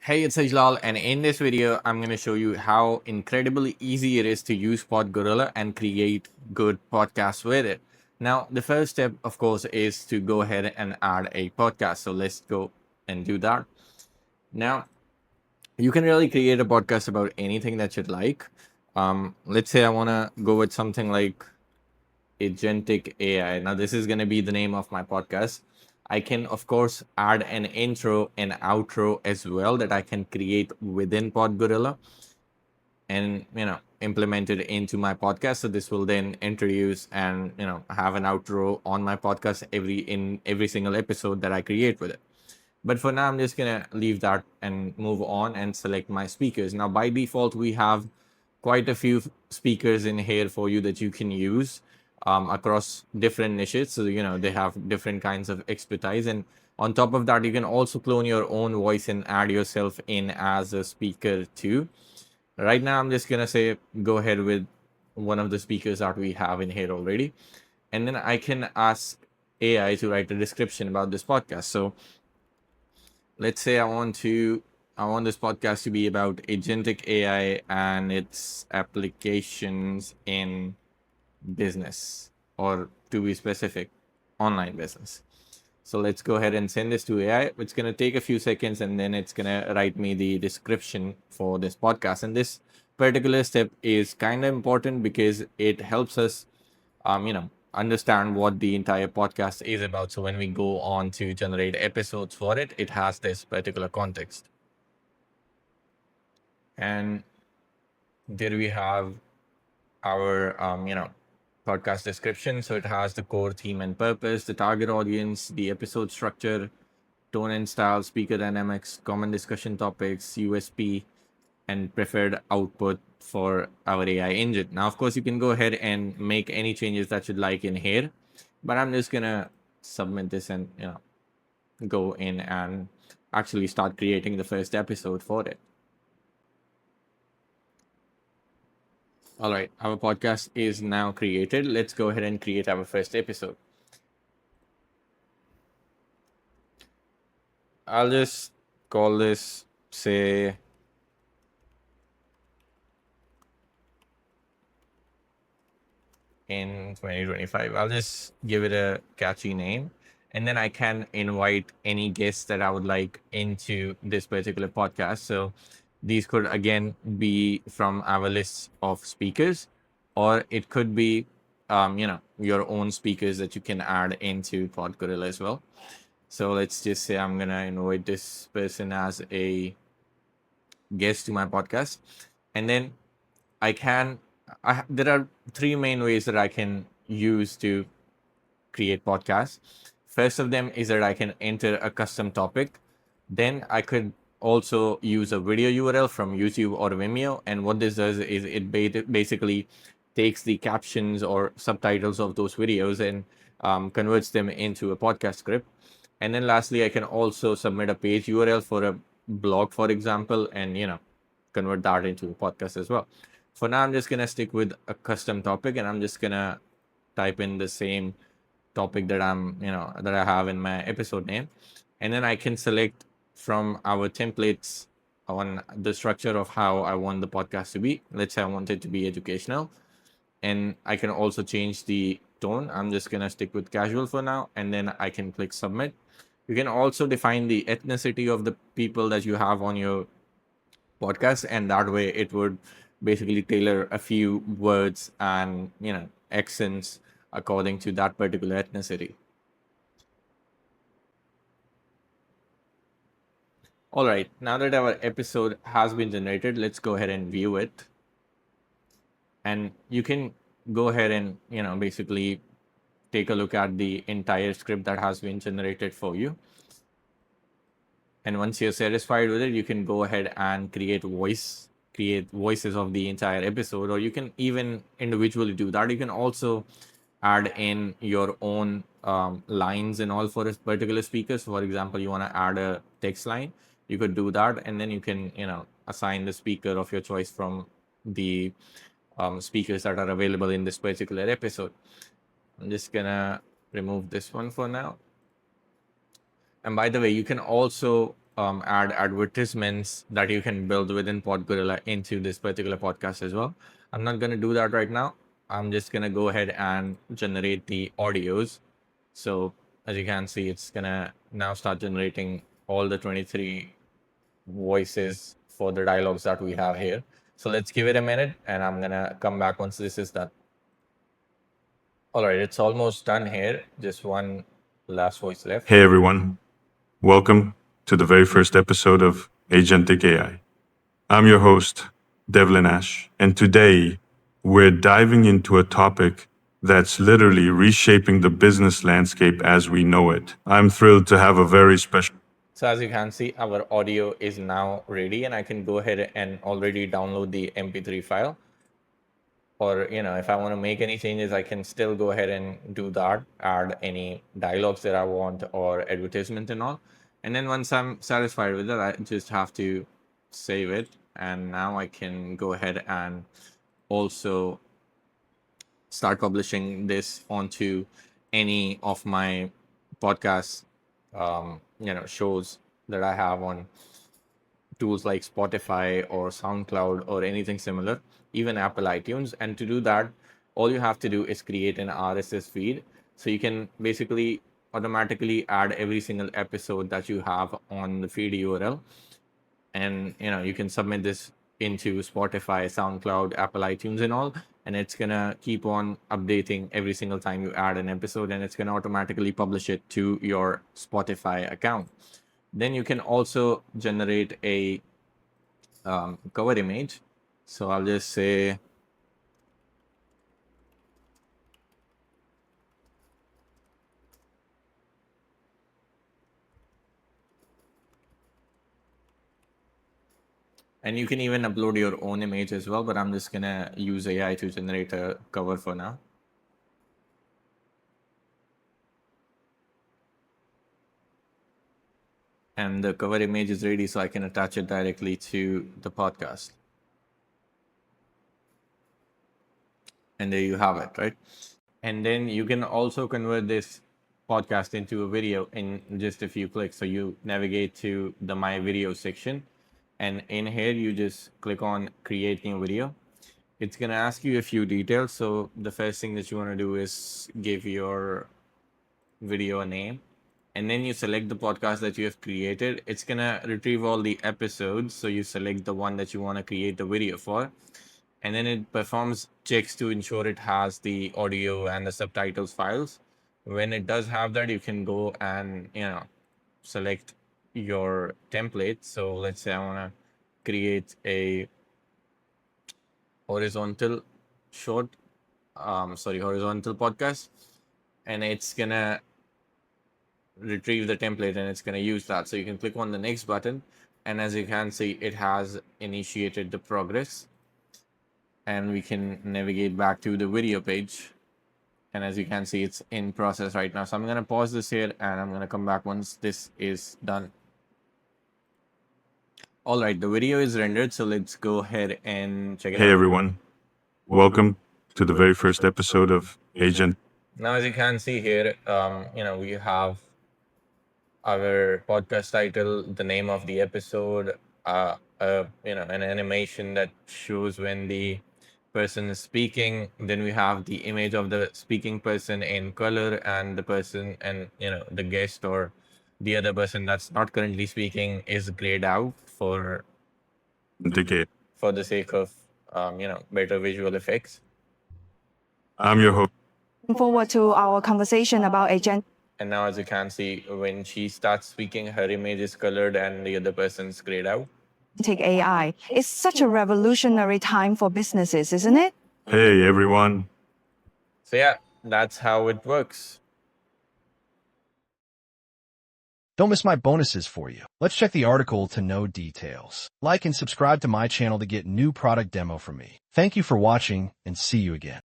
Hey, it's Ajlal, and in this video, I'm going to show you how incredibly easy it is to use PodGorilla and create good podcasts with it. Now, the first step, of course, is to go ahead and add a podcast. So let's go and do that. Now, you can really create a podcast about anything that you'd like. Let's say I want to go with something like agentic AI. Now, this is going to be the name of my podcast. I can, of course, add an intro and outro as well that I can create within PodGorilla and implement it into my podcast. So this will then introduce and have an outro on my podcast in every single episode that I create with it. But for now, I'm just gonna leave that and move on and select my speakers. Now, by default, we have quite a few speakers in here for you that you can use across different niches. So, they have different kinds of expertise. And on top of that, you can also clone your own voice and add yourself in as a speaker too. Right now, I'm just gonna say, go ahead with one of the speakers that we have in here already. And then I can ask AI to write a description about this podcast. So let's say I want this podcast to be about agentic AI and its applications in business, or to be specific, online business. So let's go ahead and send this to AI. It's going to take a few seconds and then it's going to write me the description for this podcast. And this particular step is kind of important because it helps us, understand what the entire podcast is about. So when we go on to generate episodes for it, it has this particular context. And there we have our, podcast description. So it has the core theme and purpose, the target audience, the episode structure, tone and style, speaker dynamics, common discussion topics, USP, and preferred output for our AI engine. Now, of course, you can go ahead and make any changes that you'd like in here, but I'm just gonna submit this and go in and actually start creating the first episode for it. All right, our podcast is now created. Let's go ahead and create our first episode. I'll just call this, say, in 2025. I'll just give it a catchy name. And then I can invite any guests that I would like into this particular podcast. So these could again be from our list of speakers, or it could be, your own speakers that you can add into PodGorilla as well. So let's just say I'm gonna invite this person as a guest to my podcast, and then there are three main ways that I can use to create podcasts. First of them is that I can enter a custom topic. Then I could also use a video URL from YouTube or Vimeo. And what this does is it basically takes the captions or subtitles of those videos and converts them into a podcast script. And then lastly, I can also submit a page URL for a blog, for example, and convert that into a podcast as well. For now, I'm just gonna stick with a custom topic, and I'm just gonna type in the same topic that I have in my episode name, and then I can select from our templates on the structure of how I want the podcast to be. Let's say I want it to be educational, and I can also change the tone. I'm just gonna stick with casual for now, and then I can click submit. You can also define the ethnicity of the people that you have on your podcast, and that way it would basically tailor a few words and accents according to that particular ethnicity. All right, now that our episode has been generated, let's go ahead and view it. And you can go ahead and basically take a look at the entire script that has been generated for you. And once you're satisfied with it, you can go ahead and create voices of the entire episode, or you can even individually do that. You can also add in your own lines and all for a particular speaker. So for example, you want to add a text line, you could do that, and then you can assign the speaker of your choice from the speakers that are available in this particular episode. I'm just gonna remove this one for now. And by the way, you can also add advertisements that you can build within PodGorilla into this particular podcast as well. I'm not going to do that right now. I'm just going to go ahead and generate the audios. So as you can see, it's going to now start generating all the 23 voices for the dialogues that we have here. So let's give it a minute and I'm going to come back once this is done. All right, it's almost done here. Just one last voice left. Hey everyone, welcome to the very first episode of Agentic AI. I'm your host, Devlin Ash, and today we're diving into a topic that's literally reshaping the business landscape as we know it. I'm thrilled to have a very special. So as you can see, our audio is now ready and I can go ahead and already download the MP3 file. Or, if I want to make any changes, I can still go ahead and do that, add any dialogues that I want or advertisement and all. And then once I'm satisfied with that, I just have to save it. And now I can go ahead and also start publishing this onto any of my podcast, shows that I have on tools like Spotify or SoundCloud or anything similar, even Apple iTunes. And to do that, all you have to do is create an RSS feed. So you can basically automatically add every single episode that you have on the feed URL. And you can submit this into Spotify, SoundCloud, Apple iTunes and all. And it's gonna keep on updating every single time you add an episode, and it's gonna automatically publish it to your Spotify account. Then you can also generate a cover image. So I'll just say and you can even upload your own image as well, but I'm just gonna use AI to generate a cover for now. And the cover image is ready, so I can attach it directly to the podcast. And there you have it, right? And then you can also convert this podcast into a video in just a few clicks. So you navigate to the My Video section, and in here you just click on Create New Video. It's going to ask you a few details. So the first thing that you want to do is give your video a name, and then you select the podcast that you have created. It's going to retrieve all the episodes. So you select the one that you want to create the video for, and then it performs checks to ensure it has the audio and the subtitles files. When it does have that, you can go and select your template. So let's say I want to create a horizontal horizontal podcast, and it's gonna retrieve the template and it's gonna use that. So you can click on the next button, and as you can see, it has initiated the progress, and we can navigate back to the video page. And as you can see, it's in process right now. So I'm going to pause this here and I'm going to come back once this is done. All right, the video is rendered. So let's go ahead and check it out. Hey everyone, welcome to the very first episode of Agent. Now, as you can see here, we have our podcast title, the name of the episode, an animation that shows when the person is speaking. Then we have the image of the speaking person in color, and the person and the guest or the other person that's not currently speaking is grayed out for the sake of better visual effects. I'm your host. Looking forward to our conversation about agent. And now, as you can see, when she starts speaking, her image is colored and the other person's grayed out. Take AI. It's such a revolutionary time for businesses, isn't it? Hey everyone. So yeah, that's how it works. Don't miss my bonuses for you. Let's check the article to know details. Like and subscribe to my channel to get new product demo from me. Thank you for watching, and see you again.